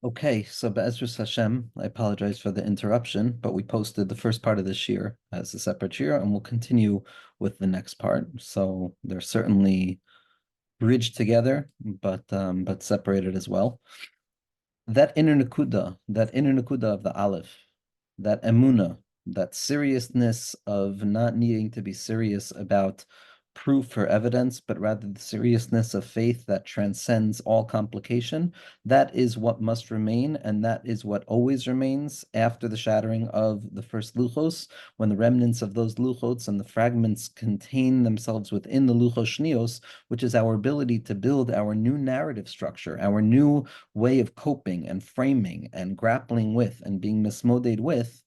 Okay, so Be'ezras Hashem, I apologize for the interruption, but we posted the first part of this year as a separate year, and we'll continue with the next part. So they're certainly bridged together, but separated as well. That inner nakuda of the Aleph, that emuna, that seriousness of not needing to be serious about proof or evidence, but rather the seriousness of faith that transcends all complication, that is what must remain, and that is what always remains after the shattering of the first luchos, when the remnants of those luchos and the fragments contain themselves within the luchos shnios, which is our ability to build our new narrative structure, our new way of coping and framing and grappling with and being mismoded with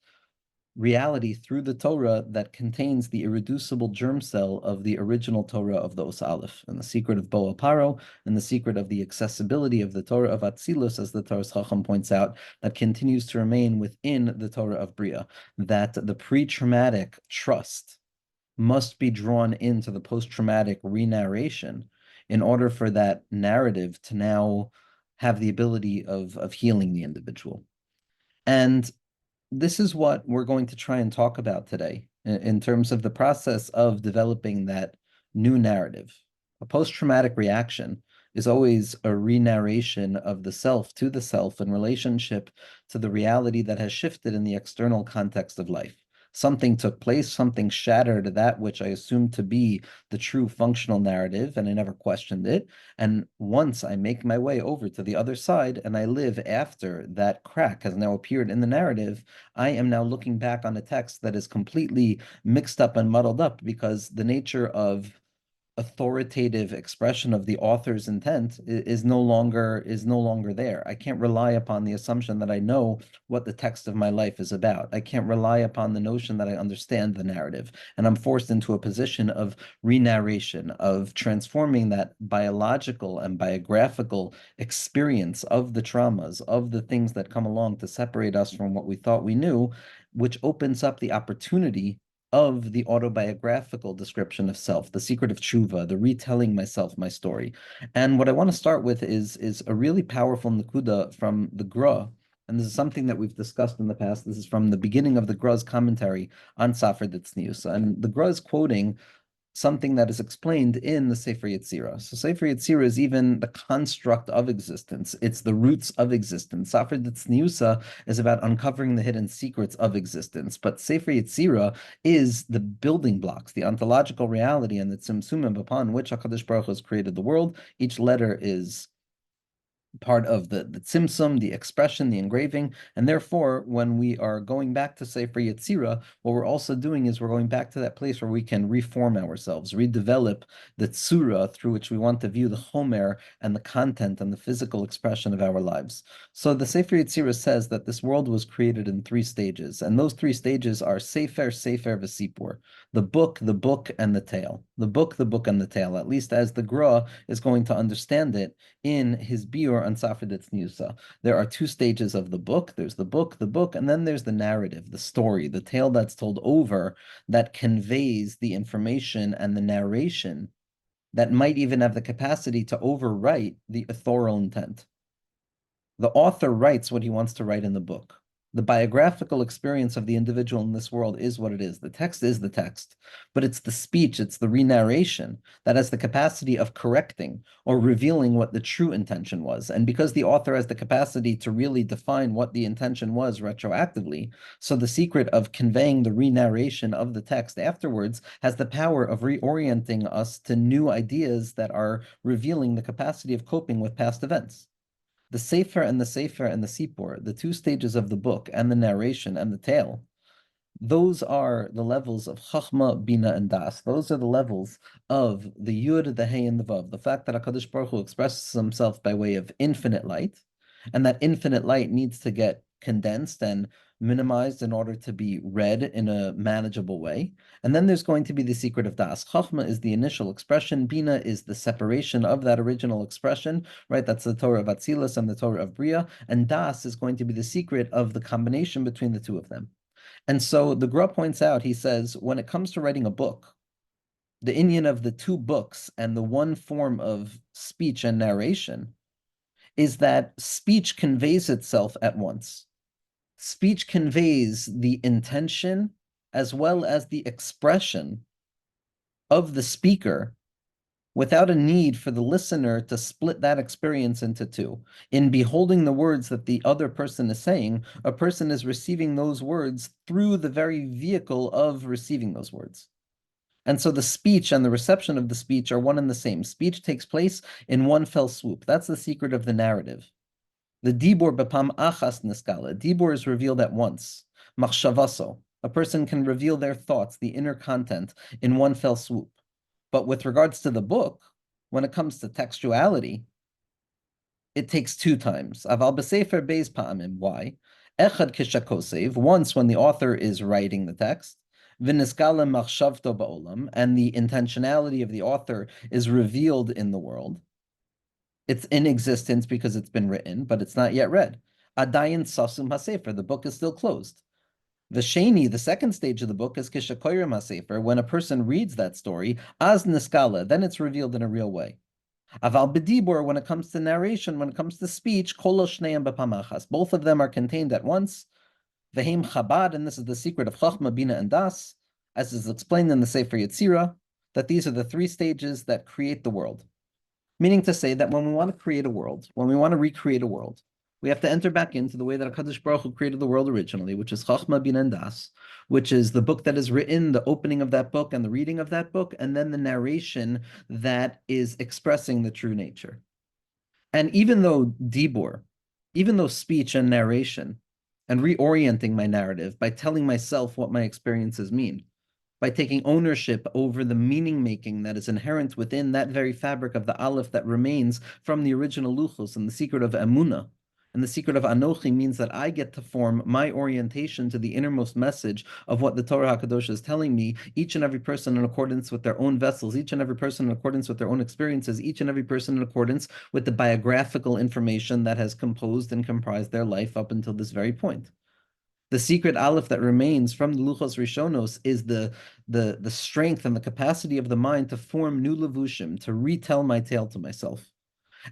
reality through the Torah that contains the irreducible germ cell of the original Torah of the Os Aleph, and the secret of Bo Paro, and the secret of the accessibility of the Torah of Atzilus, as the Torah Chacham points out, that continues to remain within the Torah of Bria, that the pre-traumatic trust must be drawn into the post-traumatic re-narration in order for that narrative to now have the ability of healing the individual. And this is what we're going to try and talk about today in terms of the process of developing that new narrative. A post-traumatic reaction is always a re-narration of the self to the self in relationship to the reality that has shifted in the external context of life. Something took place, something shattered that which I assumed to be the true functional narrative, and I never questioned it. And once I make my way over to the other side and I live after that crack has now appeared in the narrative, I am now looking back on a text that is completely mixed up and muddled up because the nature of authoritative expression of the author's intent is no longer there. I can't rely upon the assumption that I know what the text of my life is about. I can't rely upon the notion that I understand the narrative. And I'm forced into a position of re-narration, of transforming that biological and biographical experience of the traumas, of the things that come along to separate us from what we thought we knew, which opens up the opportunity of the autobiographical description of self, the secret of tshuva, the retelling myself my story. And what I want to start with is a really powerful nakuda from the Gra. And this is something that we've discussed in the past. This is from the beginning of the Gra's commentary on Safra Ditznius. And the Gra is quoting something that is explained in the Sefer Yetzirah. So Sefer Yetzirah is even the construct of existence. It's the roots of existence. Sefer Tzniusa is about uncovering the hidden secrets of existence. But Sefer Yetzirah is the building blocks, the ontological reality and the tzimtzumim upon which HaKadosh Baruch Hu has created the world. Each letter is part of the tzimtzum, the expression, the engraving, and therefore, when we are going back to Sefer Yetzirah, what we're also doing is we're going back to that place where we can reform ourselves, redevelop the tzura through which we want to view the chomer and the content and the physical expression of our lives. So the Sefer Yetzirah says that this world was created in three stages, and those three stages are Sefer, Sefer, V'Sipur, the book, and the tale. The book, and the tale, at least as the Gra is going to understand it in his biur on Safra Ditzniusa. There are two stages of the book. There's the book, and then there's the narrative, the story, the tale that's told over that conveys the information and the narration that might even have the capacity to overwrite the authorial intent. The author writes what he wants to write in the book. The biographical experience of the individual in this world is what it is. The text is the text, but it's the speech, it's the re-narration that has the capacity of correcting or revealing what the true intention was. And because the author has the capacity to really define what the intention was retroactively, so the secret of conveying the re-narration of the text afterwards has the power of reorienting us to new ideas that are revealing the capacity of coping with past events. The Sefer and the Sefer and the Sipur, the two stages of the book and the narration and the tale, those are the levels of Chachma, Bina, and Das. Those are the levels of the Yud, the Hey, and the Vav. The fact that HaKadosh Baruch Hu expresses himself by way of infinite light, and that infinite light needs to get condensed and minimized in order to be read in a manageable way. And then there's going to be the secret of Das. Chachma is the initial expression. Bina is the separation of that original expression, right? That's the Torah of Atzilus and the Torah of Bria. And Das is going to be the secret of the combination between the two of them. And so the Gra points out, he says, when it comes to writing a book, the inyan of the two books and the one form of speech and narration is that speech conveys itself at once. Speech conveys the intention as well as the expression of the speaker without a need for the listener to split that experience into two. In beholding the words that the other person is saying, a person is receiving those words through the very vehicle of receiving those words. And so the speech and the reception of the speech are one and the same. Speech takes place in one fell swoop. That's the secret of the narrative. The dibur bepam achas niskala. Dibur is revealed at once. Machshavaso. A person can reveal their thoughts, the inner content, in one fell swoop. But with regards to the book, when it comes to textuality, it takes two times. Aval b'sefer beis pa'amim. Why? Echad kishakosev, once when the author is writing the text, v'niskala machshavto ba'olam, and the intentionality of the author is revealed in the world. It's in existence because it's been written, but it's not yet read. Adayin sasum hasefer, the book is still closed. The sheni, the second stage of the book, is kishakoyrim hasefer, when a person reads that story, az niskala, then it's revealed in a real way. Aval b'dibur, when it comes to narration, when it comes to speech, kolo shneim b'pamachas, both of them are contained at once. V'heim chabad, and this is the secret of chachma, bina, and das, as is explained in the Sefer Yetzirah, that these are the three stages that create the world. Meaning to say that when we want to create a world, when we want to recreate a world, we have to enter back into the way that HaKadosh Baruch Hu created the world originally, which is Chachma Bin and Das, which is the book that is written, the opening of that book and the reading of that book, and then the narration that is expressing the true nature. And even though Dibur, even though speech and narration, and reorienting my narrative by telling myself what my experiences mean, by taking ownership over the meaning making that is inherent within that very fabric of the Aleph that remains from the original Luchos, and the secret of Emunah. And the secret of Anochi means that I get to form my orientation to the innermost message of what the Torah HaKadosh is telling me, each and every person in accordance with their own vessels, each and every person in accordance with their own experiences, each and every person in accordance with the biographical information that has composed and comprised their life up until this very point. The secret aleph that remains from the Luchos Rishonos is the strength and the capacity of the mind to form new levushim, to retell my tale to myself.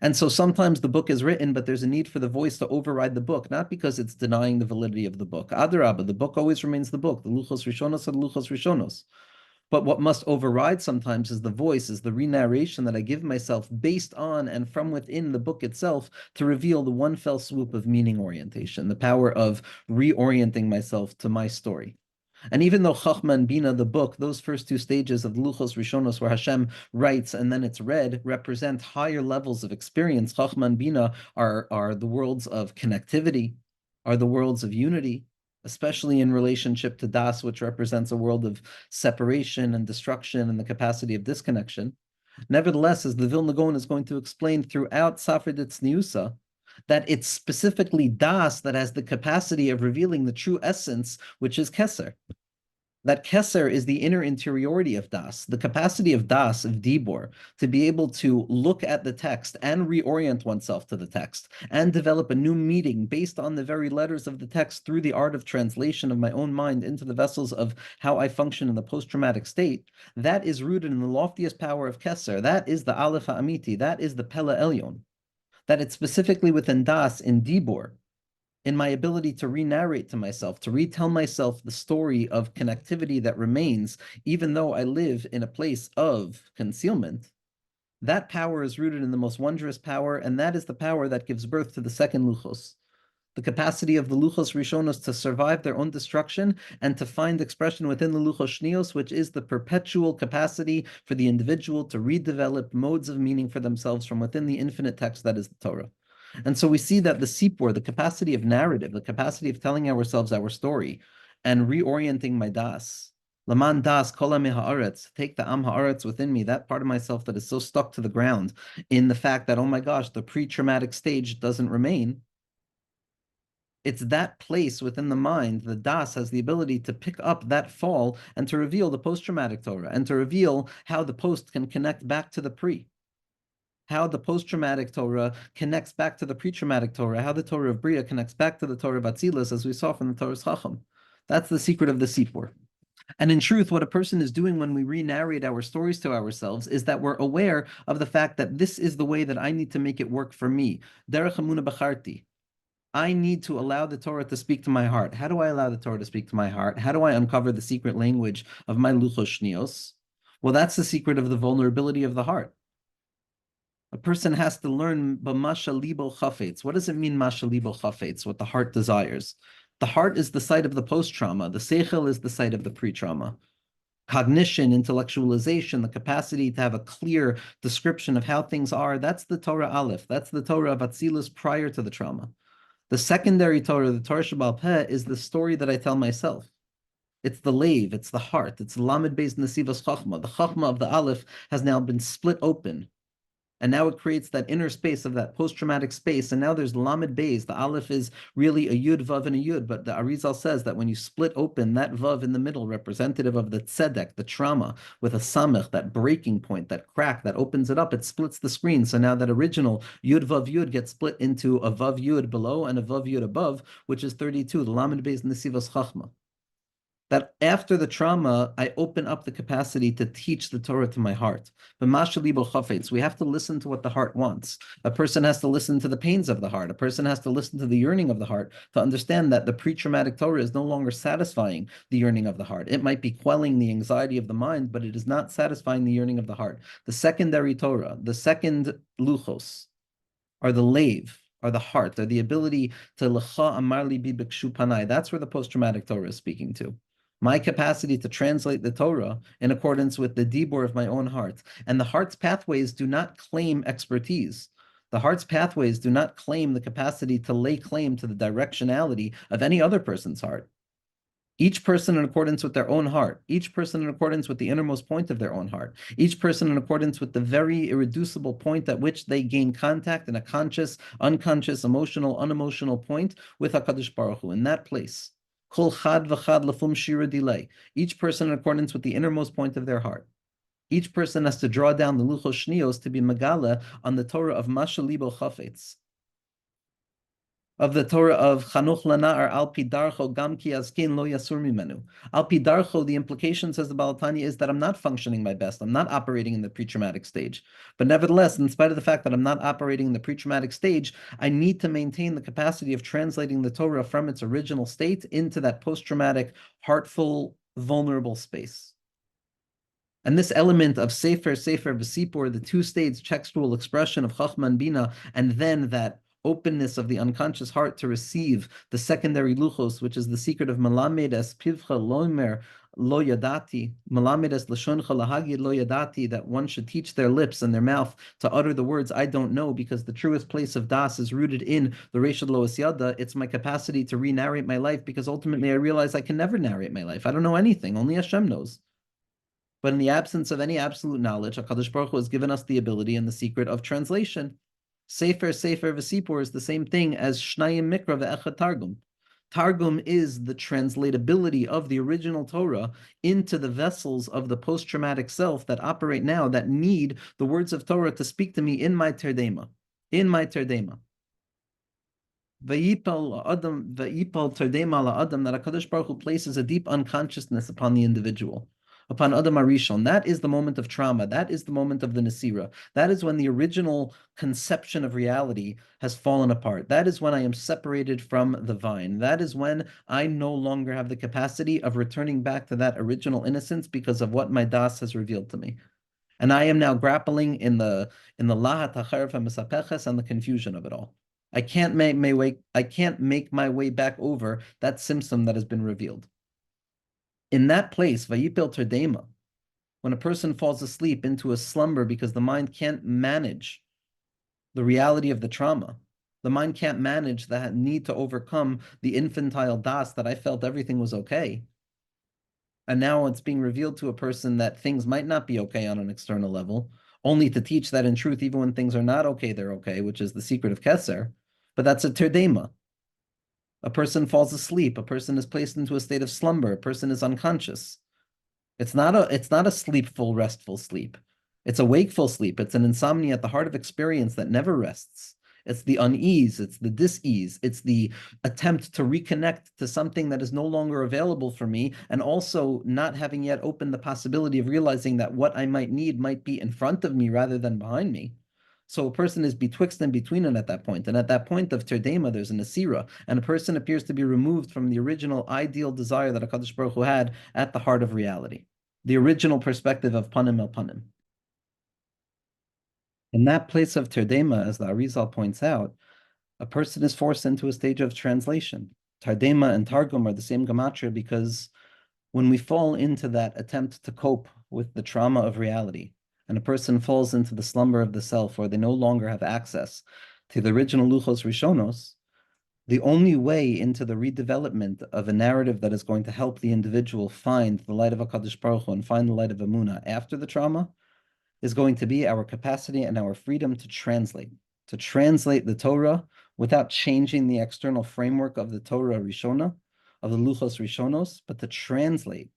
And so sometimes the book is written, but there's a need for the voice to override the book, not because it's denying the validity of the book. Adarabba, the book always remains the book. The Luchos Rishonos are the Luchos Rishonos. But what must override sometimes is the voice, is the re-narration that I give myself based on and from within the book itself to reveal the one fell swoop of meaning orientation, the power of reorienting myself to my story. And even though Chachma and Bina, the book, those first two stages of Luchos Rishonos, where Hashem writes and then it's read, represent higher levels of experience. Chachma and Bina are the worlds of connectivity, are the worlds of unity, especially in relationship to Das, which represents a world of separation and destruction and the capacity of disconnection. Nevertheless, as the Vilna Gaon is going to explain throughout Safra Tzniusa, that it's specifically Das that has the capacity of revealing the true essence, which is Keser. That Keser is the inner interiority of Das, the capacity of Das, of Dibor, to be able to look at the text and reorient oneself to the text and develop a new meaning based on the very letters of the text through the art of translation of my own mind into the vessels of how I function in the post-traumatic state. That is rooted in the loftiest power of Keser. That is the Aleph HaAmiti. That is the Pele Elyon. That it's specifically within Das, in Dibor, in my ability to re-narrate to myself, to retell myself the story of connectivity that remains, even though I live in a place of concealment. That power is rooted in the most wondrous power, and that is the power that gives birth to the second Luchos. The capacity of the Luchos Rishonos to survive their own destruction and to find expression within the Luchos Shnios, which is the perpetual capacity for the individual to redevelop modes of meaning for themselves from within the infinite text that is the Torah. And so we see that the sipur, the capacity of narrative, the capacity of telling ourselves our story and reorienting my das, Laman das kol am haaretz, take the am haaretz within me, that part of myself that is so stuck to the ground in the fact that, oh my gosh, the pre-traumatic stage doesn't remain. It's that place within the mind, the das has the ability to pick up that fall and to reveal the post-traumatic Torah and to reveal how the post can connect back to the pre. How the post-traumatic Torah connects back to the pre-traumatic Torah, how the Torah of Bria connects back to the Torah of Atzilus, as we saw from the Torah's Chacham. That's the secret of the Sipur. And in truth, what a person is doing when we re-narrate our stories to ourselves is that we're aware of the fact that this is the way that I need to make it work for me. Derech Hamuna B'charti. I need to allow the Torah to speak to my heart. How do I allow the Torah to speak to my heart? How do I uncover the secret language of my luchos shnios? Well, that's the secret of the vulnerability of the heart. A person has to learn b'masha libo chafetz. What does it mean, masha libo chafetz? What the heart desires. The heart is the site of the post-trauma. The seichel is the site of the pre-trauma. Cognition, intellectualization, the capacity to have a clear description of how things are, that's the Torah Aleph. That's the Torah of Atzilus prior to the trauma. The secondary Torah, the Torah Sheba'al Peh, is the story that I tell myself. It's the lave, it's the heart, it's Lamed Beis Nesivas Chachma. The Chachma of the Aleph has now been split open. And now it creates that inner space of that post-traumatic space. And now there's Lamed Beis. The Aleph is really a Yud, Vav, and a Yud. But the Arizal says that when you split open that Vav in the middle, representative of the Tzedek, the trauma, with a Samech, that breaking point, that crack that opens it up, it splits the screen. So now that original Yud, Vav, Yud gets split into a Vav, Yud below and a Vav, Yud above, which is 32, the Lamed Beis Nesivas Chachma. That after the trauma, I open up the capacity to teach the Torah to my heart. But we have to listen to what the heart wants. A person has to listen to the pains of the heart. A person has to listen to the yearning of the heart to understand that the pre-traumatic Torah is no longer satisfying the yearning of the heart. It might be quelling the anxiety of the mind, but it is not satisfying the yearning of the heart. The secondary Torah, the second luchos, are the lave, are the heart, are the ability to lecha amarli bi b'kshu panai. That's where the post-traumatic Torah is speaking to. My capacity to translate the Torah in accordance with the dibur of my own heart. And the heart's pathways do not claim expertise. The heart's pathways do not claim the capacity to lay claim to the directionality of any other person's heart. Each person in accordance with their own heart, each person in accordance with the innermost point of their own heart, each person in accordance with the very irreducible point at which they gain contact in a conscious, unconscious, emotional, unemotional point with HaKadosh Baruch Hu, in that place. Kol chad v'chad lefum shira delay. Each person in accordance with the innermost point of their heart. Each person has to draw down the luchos shnios to be megala on the Torah of Masha Libo Chafetz, of the Torah of Chanuch Lana'ar Al Pidarcho Gam Ki Azkin Lo Yasur Mimenu. Al Pidarcho, the implication, says the Baal Tanya, is that I'm not functioning my best. I'm not operating in the pre-traumatic stage. But nevertheless, in spite of the fact that I'm not operating in the pre-traumatic stage, I need to maintain the capacity of translating the Torah from its original state into that post-traumatic, heartful, vulnerable space. And this element of Sefer, V'Sipur, the two states textual expression of Chachma and Bina, and then that openness of the unconscious heart to receive the secondary luchos, which is the secret of Melamed es Pivcha Loimer Lo Yadati, Melamed es Lashoncha Lahagid Lo Yadati, that one should teach their lips and their mouth to utter the words I don't know, because the truest place of Das is rooted in the Reshad Lo Yada. It's my capacity to re-narrate my life, because ultimately I realize I can never narrate my life. I don't know anything, only Hashem knows. But in the absence of any absolute knowledge, HaKadosh Baruch Hu has given us the ability and the secret of translation. Sefer V'Sipur is the same thing as Shnayim Mikra Ve'echad Targum. Targum is the translatability of the original Torah into the vessels of the post-traumatic self that operate now, that need the words of Torah to speak to me in my terdema. In my terdema. V'yipal terdema la'adam, that HaKadosh Baruch Hu places a deep unconsciousness upon the individual, upon Adam Arishon. That is the moment of trauma. That is the moment of the Nesira. That is when the original conception of reality has fallen apart. That is when I am separated from the vine. That is when I no longer have the capacity of returning back to that original innocence because of what my das has revealed to me. And I am now grappling in the lahat hacharef hamisapeches and the confusion of it all. I can't make my way back over that symptom that has been revealed. In that place, Vayipel Terdema, when a person falls asleep into a slumber because the mind can't manage the reality of the trauma, the mind can't manage that need to overcome the infantile das that I felt everything was okay. And now it's being revealed to a person that things might not be okay on an external level, only to teach that in truth, even when things are not okay, they're okay, which is the secret of Keser. But that's a Terdema. A person falls asleep. A person is placed into a state of slumber. A person is unconscious. It's not a sleepful, restful sleep. It's a wakeful sleep. It's an insomnia at the heart of experience that never rests. It's the unease, it's the dis-ease, it's the attempt to reconnect to something that is no longer available for me, and also not having yet opened the possibility of realizing that what I might need might be in front of me rather than behind me. So a person is betwixt and between it at that point. And at that point of Terdema, there's an Asira, and a person appears to be removed from the original ideal desire that HaKadosh Baruch Hu had at the heart of reality, the original perspective of Panim el Panim. In that place of Terdema, as the Arizal points out, a person is forced into a stage of translation. Tardema and Targum are the same gematria because when we fall into that attempt to cope with the trauma of reality, and a person falls into the slumber of the self where they no longer have access to the original Luchos Rishonos, the only way into the redevelopment of a narrative that is going to help the individual find the light of HaKadosh Baruch Hu and find the light of Emunah after the trauma is going to be our capacity and our freedom to translate the Torah without changing the external framework of the Torah Rishona, of the Luchos Rishonos, but to translate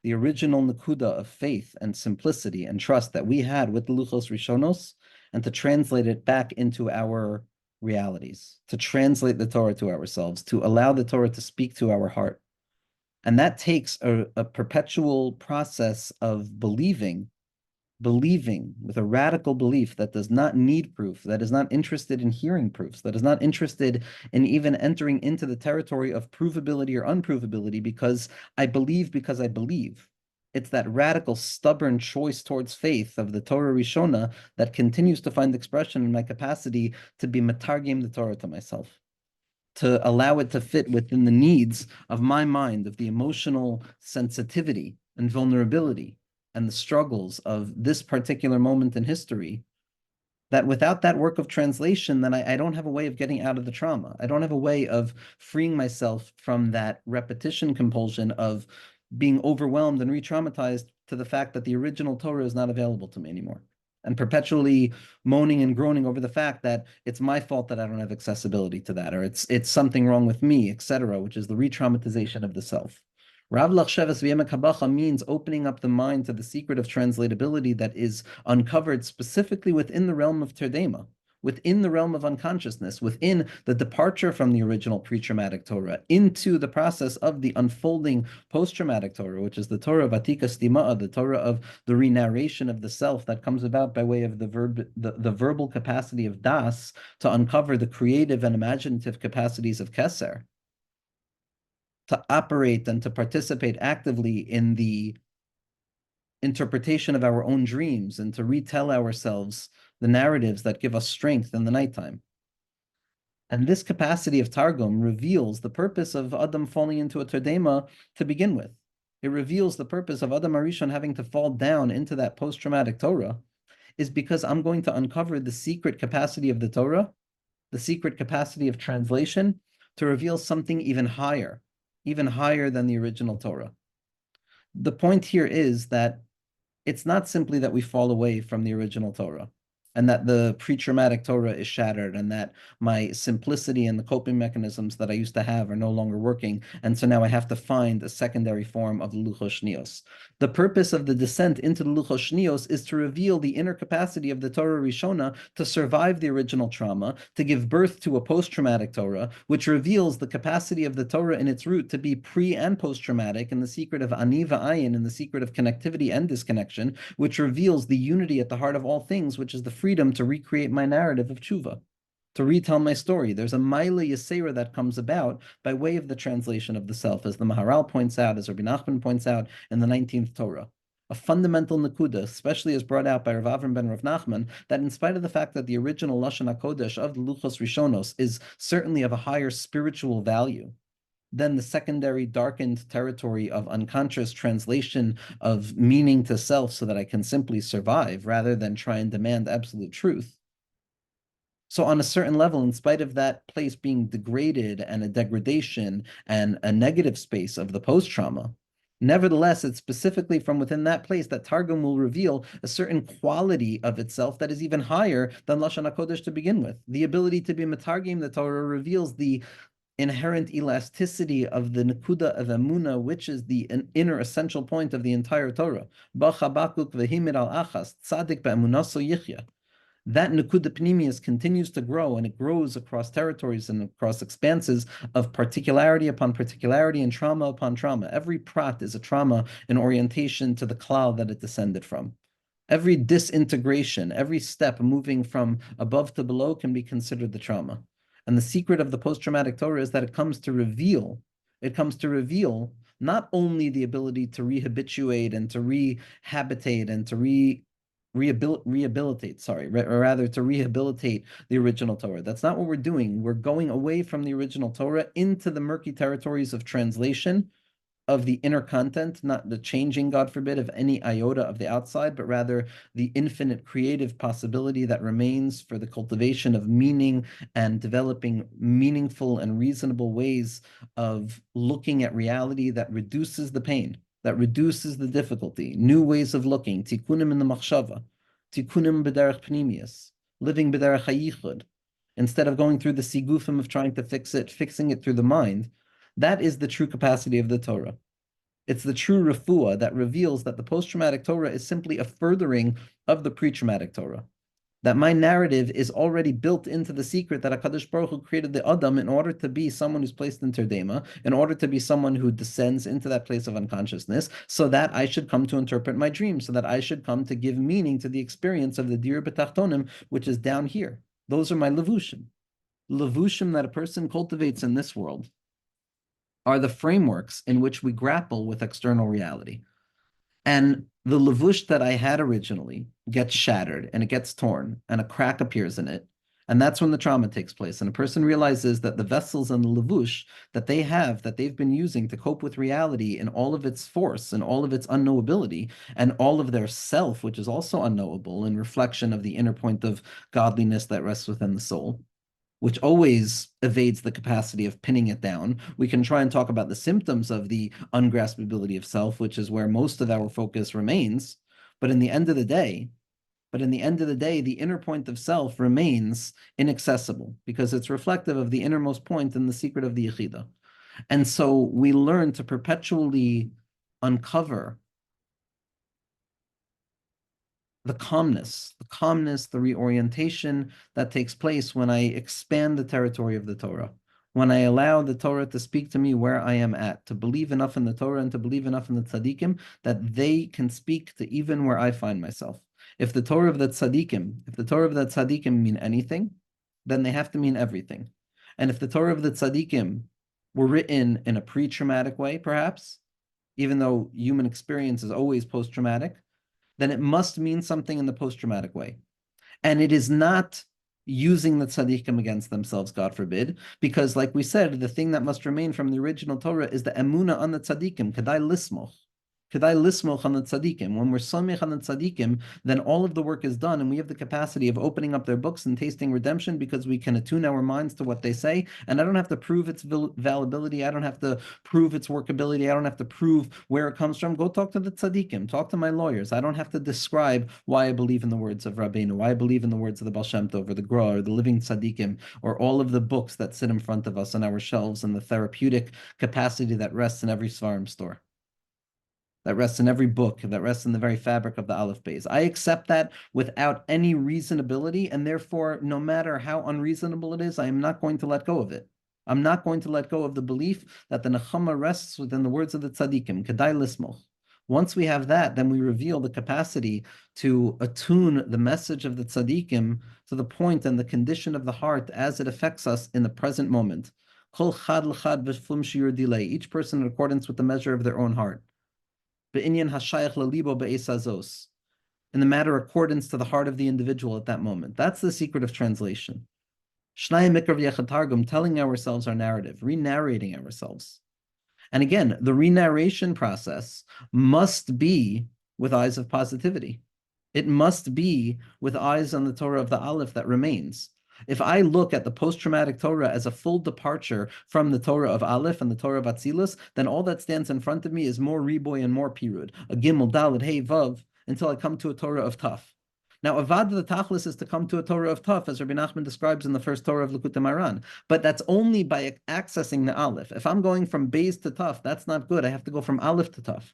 the original Nakuda of faith and simplicity and trust that we had with the Luchos Rishonos, and to translate it back into our realities, to translate the Torah to ourselves, to allow the Torah to speak to our heart. And that takes a perpetual process of believing with a radical belief that does not need proof, that is not interested in hearing proofs, that is not interested in even entering into the territory of provability or unprovability, because I believe because I believe. It's that radical, stubborn choice towards faith of the Torah Rishona that continues to find expression in my capacity to be matargim the Torah to myself, to allow it to fit within the needs of my mind, of the emotional sensitivity and vulnerability and the struggles of this particular moment in history, that without that work of translation, then I don't have a way of getting out of the trauma. I don't have a way of freeing myself from that repetition compulsion of being overwhelmed and re-traumatized to the fact that the original Torah is not available to me anymore, and perpetually moaning and groaning over the fact that it's my fault that I don't have accessibility to that, or it's something wrong with me, etc., which is the re-traumatization of the self. Rav Lachshavas v'yemek habacha means opening up the mind to the secret of translatability that is uncovered specifically within the realm of Terdema, within the realm of unconsciousness, within the departure from the original pre-traumatic Torah into the process of the unfolding post-traumatic Torah, which is the Torah of Atika Stima'ah, the Torah of the re-narration of the self that comes about by way of the verbal capacity of Das to uncover the creative and imaginative capacities of Keser, to operate and to participate actively in the interpretation of our own dreams and to retell ourselves the narratives that give us strength in the nighttime. And this capacity of Targum reveals the purpose of Adam falling into a Terdema to begin with. It reveals the purpose of Adam Arishon having to fall down into that post-traumatic Torah is because I'm going to uncover the secret capacity of the Torah, the secret capacity of translation, to reveal something even higher than the original Torah. The point here is that it's not simply that we fall away from the original Torah and that the pre-traumatic Torah is shattered and that my simplicity and the coping mechanisms that I used to have are no longer working, and so now I have to find a secondary form of the Luchos Shnios. The purpose of the descent into the Luchos Shnios is to reveal the inner capacity of the Torah Rishona to survive the original trauma, to give birth to a post-traumatic Torah, which reveals the capacity of the Torah in its root to be pre- and post-traumatic, and the secret of Ani va'ayin, and the secret of connectivity and disconnection, which reveals the unity at the heart of all things, which is the freedom to recreate my narrative of tshuva, to retell my story. There's a Maila Yasera that comes about by way of the translation of the self, as the Maharal points out, as Rabbi Nachman points out in the 19th Torah. A fundamental nakuda, especially as brought out by Rav Avram ben Rav Nachman, that in spite of the fact that the original Lashon HaKodesh of the Luchos Rishonos is certainly of a higher spiritual value than the secondary darkened territory of unconscious translation of meaning to self so that I can simply survive rather than try and demand absolute truth. So on a certain level, in spite of that place being degraded and a degradation and a negative space of the post-trauma, nevertheless, it's specifically from within that place that Targum will reveal a certain quality of itself that is even higher than Lashon HaKodesh to begin with. The ability to be Matargim the Torah reveals the inherent elasticity of the Nakuda of Emunah, which is the inner essential point of the entire Torah. B'chabakuk v'himir al achas, tzadik be'emunaso yichya. that Nukuda Pnimius continues to grow, and it grows across territories and across expanses of particularity upon particularity and trauma upon trauma. Every prat is a trauma in orientation to the klal that it descended from. Every disintegration, every step moving from above to below can be considered the trauma. And the secret of the post-traumatic Torah is that it comes to reveal not only the ability to rehabituate and to rehabitate and to rehabilitate, or rather to rehabilitate the original Torah. That's not what we're doing. We're going away from the original Torah into the murky territories of translation of the inner content, not the changing, God forbid, of any iota of the outside, but rather the infinite creative possibility that remains for the cultivation of meaning and developing meaningful and reasonable ways of looking at reality that reduces the pain, that reduces the difficulty, new ways of looking, tikkunim in the machshava, tikkunim b'derech pnimius, living b'derech hayichud, instead of going through the sigufim of trying to fixing it through the mind. That is the true capacity of the Torah. It's the true refuah that reveals that the post-traumatic Torah is simply a furthering of the pre-traumatic Torah. That my narrative is already built into the secret that HaKadosh Baruch Hu created the Adam in order to be someone who's placed in Terdema, in order to be someone who descends into that place of unconsciousness, so that I should come to interpret my dream, so that I should come to give meaning to the experience of the Dir B'Tachtonim, which is down here. Those are my levushim. Levushim that a person cultivates in this world are the frameworks in which we grapple with external reality. And the levush that I had originally gets shattered and it gets torn and a crack appears in it. And that's when the trauma takes place. And a person realizes that the vessels and the levush that they have, that they've been using to cope with reality in all of its force and all of its unknowability and all of their self, which is also unknowable in reflection of the inner point of godliness that rests within the soul, which always evades the capacity of pinning it down. We can try and talk about the symptoms of the ungraspability of self, which is where most of our focus remains. But in the end of the day, the inner point of self remains inaccessible because it's reflective of the innermost point in the secret of the Yechida. And so we learn to perpetually uncover the calmness, the reorientation that takes place when I expand the territory of the Torah, when I allow the Torah to speak to me where I am at, to believe enough in the Torah and to believe enough in the tzaddikim that they can speak to even where I find myself. If the Torah of the tzaddikim mean anything, then they have to mean everything. And if the Torah of the tzaddikim were written in a pre-traumatic way, perhaps, even though human experience is always post-traumatic, then it must mean something in the post-traumatic way. And it is not using the tzaddikim against themselves, God forbid, because like we said, the thing that must remain from the original Torah is the emuna on the tzaddikim, kedai lismoch. Kedai lismoch on the tzaddikim. When we're samech on the tzaddikim, then all of the work is done, and we have the capacity of opening up their books and tasting redemption because we can attune our minds to what they say. And I don't have to prove its validity. I don't have to prove its workability. I don't have to prove where it comes from. Go talk to the tzaddikim. Talk to my lawyers. I don't have to describe why I believe in the words of Rabbeinu, why I believe in the words of the Baal Shem Tov or the Gra or the living tzaddikim or all of the books that sit in front of us on our shelves and the therapeutic capacity that rests in every Svarim store, that rests in every book, that rests in the very fabric of the Aleph Beis. I accept that without any reasonability, and therefore, no matter how unreasonable it is, I am not going to let go of it. I'm not going to let go of the belief that the Nechama rests within the words of the Tzaddikim, Kedai Lismoch. Once we have that, then we reveal the capacity to attune the message of the Tzaddikim to the point and the condition of the heart as it affects us in the present moment. Kol chad l'chad v'flum shiur delay, each person in accordance with the measure of their own heart. In the matter accordance to the heart of the individual at that moment. That's the secret of translation. Telling ourselves our narrative, re-narrating ourselves. And again, the re-narration process must be with eyes of positivity. It must be with eyes on the Torah of the Aleph that remains. If I look at the post-traumatic Torah as a full departure from the Torah of Aleph and the Torah of Atzilus, then all that stands in front of me is more Riboy and more Pirud, a Gimel, Dalet, Hey, Vav, until I come to a Torah of Taf. Now, Avad the Tachlis is to come to a Torah of Taf, as Rabbi Nachman describes in the first Torah of Likutei Moharan. But that's only by accessing the Aleph. If I'm going from Beis to Taf, that's not good. I have to go from Aleph to Taf.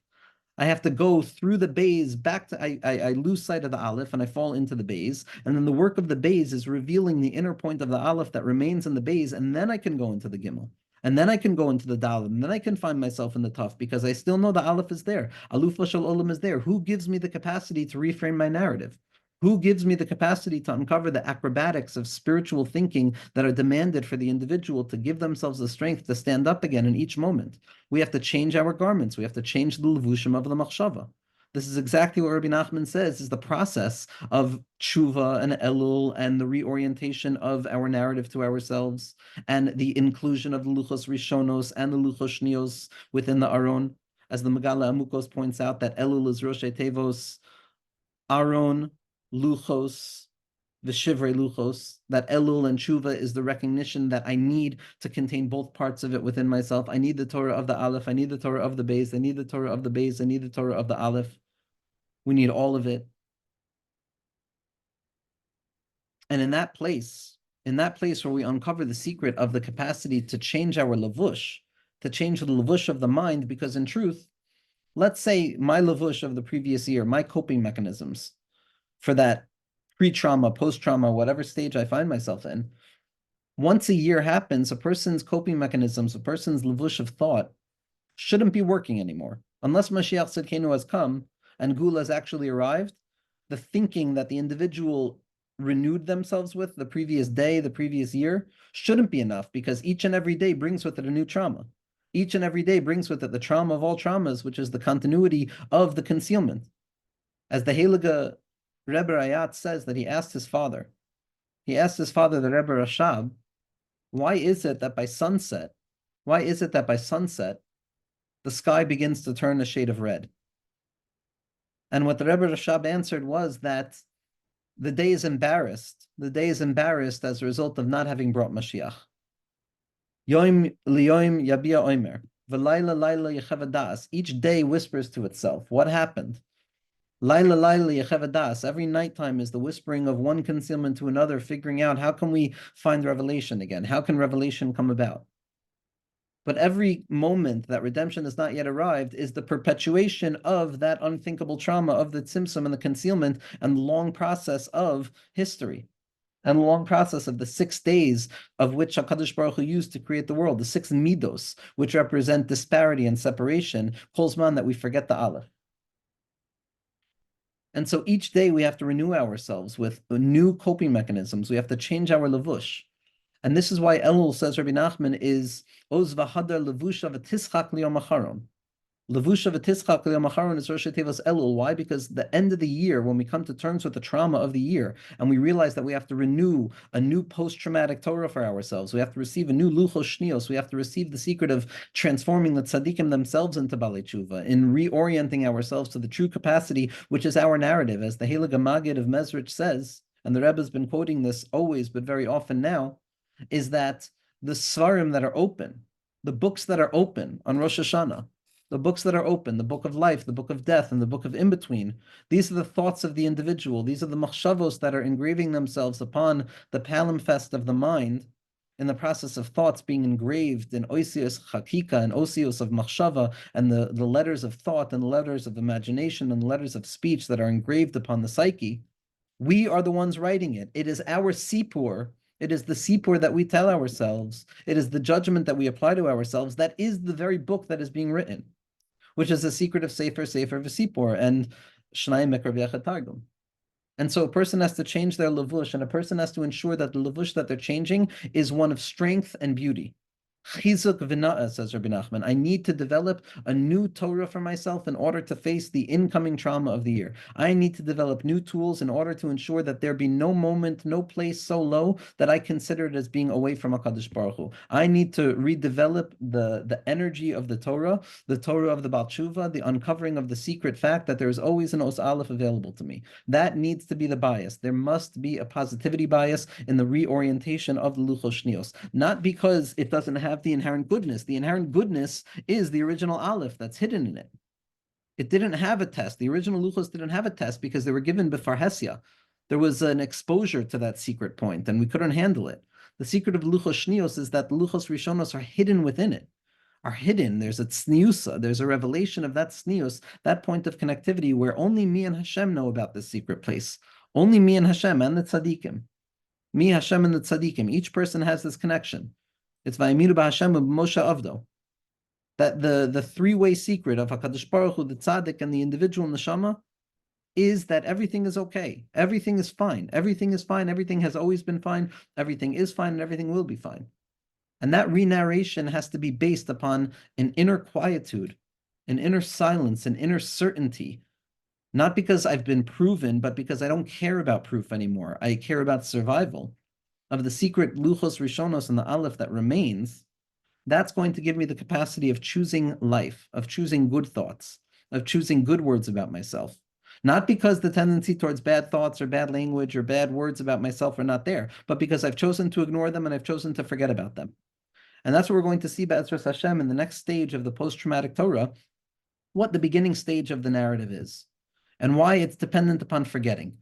I have to go through the bays back to, I lose sight of the Aleph and I fall into the bays. And then the work of the bays is revealing the inner point of the Aleph that remains in the bays. And then I can go into the Gimel. And then I can go into the Dalet. And then I can find myself in the Tuf because I still know the Aleph is there. Aluf Shal Olam is there. Who gives me the capacity to reframe my narrative? Who gives me the capacity to uncover the acrobatics of spiritual thinking that are demanded for the individual to give themselves the strength to stand up again in each moment? We have to change our garments. We have to change the levushim of the machshava. This is exactly what Rabbi Nachman says is the process of tshuva and elul and the reorientation of our narrative to ourselves and the inclusion of the luchos rishonos and the luchos shnios within the aron. As the Megala Amukos points out, that elul is Rosh Tevos, aron, luchos, Vishivrei luchos, that elul and tshuva is the recognition that I need to contain both parts of it within myself. I need the Torah of the Aleph, I need the Torah of the Beis, I need the Torah of the Beis, I need the Torah of the Aleph. We need all of it. And in that place where we uncover the secret of the capacity to change our lavush, to change the lavush of the mind, because in truth, let's say my lavush of the previous year, my coping mechanisms for that pre-trauma, post-trauma, whatever stage I find myself in, once a year happens, a person's coping mechanisms, a person's levush of thought shouldn't be working anymore. Unless Mashiach Tzidkenu has come and Gula has actually arrived, the thinking that the individual renewed themselves with the previous day, the previous year, shouldn't be enough because each and every day brings with it a new trauma. Each and every day brings with it the trauma of all traumas, which is the continuity of the concealment. As the Heilige Rebbe Rayat says that he asked his father, the Rebbe Rashab, why is it that by sunset, the sky begins to turn a shade of red? And what the Rebbe Rashab answered was that the day is embarrassed. The day is embarrassed as a result of not having brought Mashiach. Yom liyoim yabia oimer, v'layla layla yechevadas. Each day whispers to itself. What happened? Laila Laila Yechevadas, every nighttime is the whispering of one concealment to another, figuring out how can we find revelation again? How can revelation come about? But every moment that redemption has not yet arrived is the perpetuation of that unthinkable trauma of the tzimtzum and the concealment and the long process of history and the long process of the 6 days of which HaKadosh Baruch Hu used to create the world, the 6 midos, which represent disparity and separation, Kolzman, that we forget the Aleph. And so each day we have to renew ourselves with new coping mechanisms. We have to change our levush. And this is why Elul, says Rabbi Nachman, is Oz v'hadar levusha v'tischak liyom acharon. Levusha v'tischak liyom acharon is Rosh Tevos Elul. Why? Because the end of the year, when we come to terms with the trauma of the year, and we realize that we have to renew a new post-traumatic Torah for ourselves, we have to receive a new luchos shnios, we have to receive the secret of transforming the tzaddikim themselves into Balei Tshuva, in reorienting ourselves to the true capacity, which is our narrative. As the Heilige Maggid of Mezrich says, and the Rebbe has been quoting this always, but very often now, is that the svarim that are open, the books that are open on Rosh Hashanah, the books that are open, the book of life, the book of death, and the book of in-between, these are the thoughts of the individual. These are the machshavos that are engraving themselves upon the palimpsest of the mind in the process of thoughts being engraved in osios chakika and osios of machshava, and the letters of thought and the letters of imagination and the letters of speech that are engraved upon the psyche. We are the ones writing it. It is our sipur. It is the sipur that we tell ourselves. It is the judgment that we apply to ourselves. That is the very book that is being written, which is the secret of Sefer V'Sipur and Shnai Mekar V'Yachad Targum. And so a person has to change their levush, and a person has to ensure that the levush that they're changing is one of strength and beauty. Chizuk v'na'ah, says Rabbi Nachman. I need to develop a new Torah for myself in order to face the incoming trauma of the year. I need to develop new tools in order to ensure that there be no moment, no place so low that I consider it as being away from HaKadosh Baruch Hu. I need to redevelop the energy of the Torah of the Baal Tshuva, the uncovering of the secret fact that there is always an Os Aleph available to me. That needs to be the bias. There must be a positivity bias in the reorientation of the Luchos Shnios. Not because it doesn't have the inherent goodness. The inherent goodness is the original Aleph that's hidden in it. It didn't have a test. The original Luchos didn't have a test because they were given before Hesia. There was an exposure to that secret point, and we couldn't handle it. The secret of Luchos Shnios is that the Luchos Rishonos are hidden within it. are hidden. There's a tzniusa, there's a revelation of that tznius, that point of connectivity where only me and Hashem know about this secret place. Only me and Hashem and the tzaddikim. Me, Hashem, and the tzaddikim. Each person has this connection. It's Vayimiru b'Hashem u'b'Moshe Avdo. That the three-way secret of HaKadosh Baruch Hu, the tzaddik, and the individual neshama is that everything is okay. Everything is fine. Everything is fine. Everything has always been fine. Everything is fine, and everything will be fine. And that re-narration has to be based upon an inner quietude, an inner silence, an inner certainty. Not because I've been proven, but because I don't care about proof anymore. I care about survival of the secret luchos rishonos and the aleph that remains. That's going to give me the capacity of choosing life, of choosing good thoughts, of choosing good words about myself. Not because the tendency towards bad thoughts or bad language or bad words about myself are not there, but because I've chosen to ignore them and I've chosen to forget about them. And that's what we're going to see Be'ezras Hashem in the next stage of the post-traumatic Torah, what the beginning stage of the narrative is, and why it's dependent upon forgetting.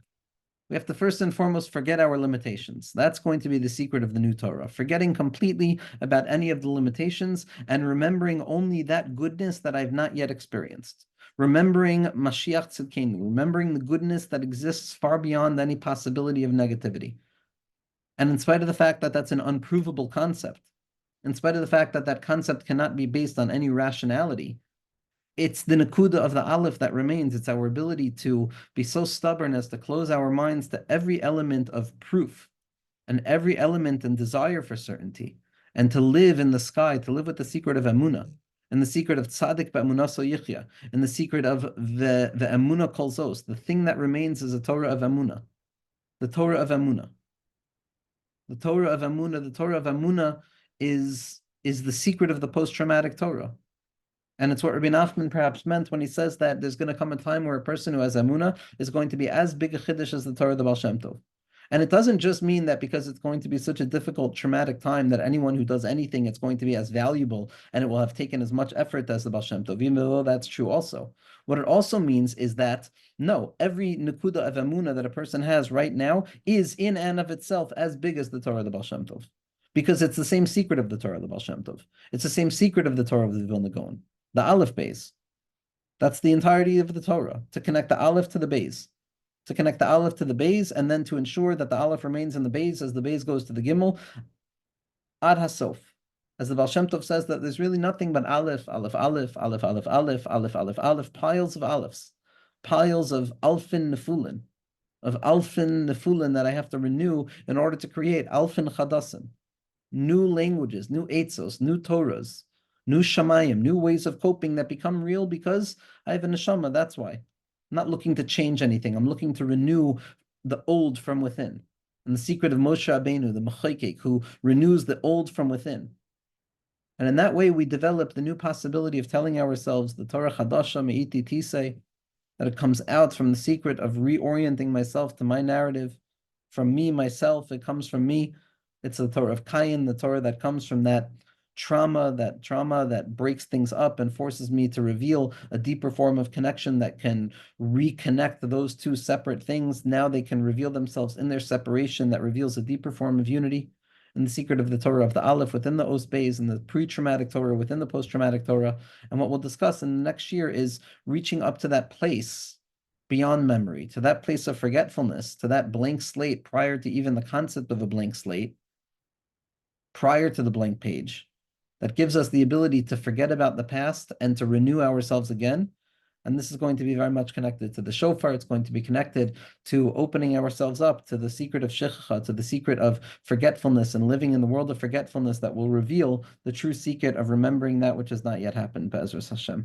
We have to first and foremost forget our limitations. That's going to be the secret of the new Torah. Forgetting completely about any of the limitations and remembering only that goodness that I've not yet experienced. Remembering Mashiach Tzidkenu, remembering the goodness that exists far beyond any possibility of negativity. And in spite of the fact that that's an unprovable concept, in spite of the fact that that concept cannot be based on any rationality, it's the nakuda of the aleph that remains. It's our ability to be so stubborn as to close our minds to every element of proof and every element and desire for certainty, and to live in the sky, to live with the secret of emunah, and the secret of tzaddik ba'emunah so yichya, and the secret of the emunah kol zos. The thing that remains is a Torah of emunah, the Torah of emunah. The Torah of emunah, the Torah of emunah is the secret of the post-traumatic Torah. And it's what Rabbi Nachman perhaps meant when he says that there's going to come a time where a person who has emunah is going to be as big a chiddush as the Torah of the Baal Shem Tov. And it doesn't just mean that because it's going to be such a difficult, traumatic time that anyone who does anything, it's going to be as valuable and it will have taken as much effort as the Baal Shem Tov, even though that's true also. What it also means is that, no, every nekuda of emunah that a person has right now is in and of itself as big as the Torah of the Baal Shem Tov. Because it's the same secret of the Torah of the Baal Shem Tov. It's the same secret of the Torah of the Vilna Gaon. The Aleph Beis. That's the entirety of the Torah, to connect the Aleph to the Beis. To connect the Aleph to the Beis, and then to ensure that the Aleph remains in the Beis as the Beis goes to the Gimel, Ad Hasof. As the Baal Shem Tov says, that there's really nothing but Aleph, Aleph, Aleph, Aleph, Aleph, Aleph, Aleph, Aleph, Aleph, piles of Alephs, piles of Alfin Nefulin, that I have to renew in order to create Alfin Chadasim, new languages, new Eitzos, new Torahs, new shamayim, new ways of coping that become real because I have a neshama, that's why. I'm not looking to change anything. I'm looking to renew the old from within. And the secret of Moshe Rabbeinu, the Mechaykek, who renews the old from within. And in that way, we develop the new possibility of telling ourselves, the Torah Chadasha Me'iti Tisei, that it comes out from the secret of reorienting myself to my narrative. From me, myself, it comes from me. It's the Torah of Kayin, the Torah that comes from that trauma that breaks things up and forces me to reveal a deeper form of connection that can reconnect those two separate things. Now they can reveal themselves in their separation that reveals a deeper form of unity. And the secret of the Torah of the Aleph within the Os Beis and the pre-traumatic Torah within the post-traumatic Torah. And what we'll discuss in the next year is reaching up to that place beyond memory, to that place of forgetfulness, to that blank slate prior to even the concept of a blank slate, prior to the blank page, that gives us the ability to forget about the past and to renew ourselves again. And this is going to be very much connected to the shofar. It's going to be connected to opening ourselves up to the secret of shechicha, to the secret of forgetfulness and living in the world of forgetfulness that will reveal the true secret of remembering that which has not yet happened, Be'ezras Hashem.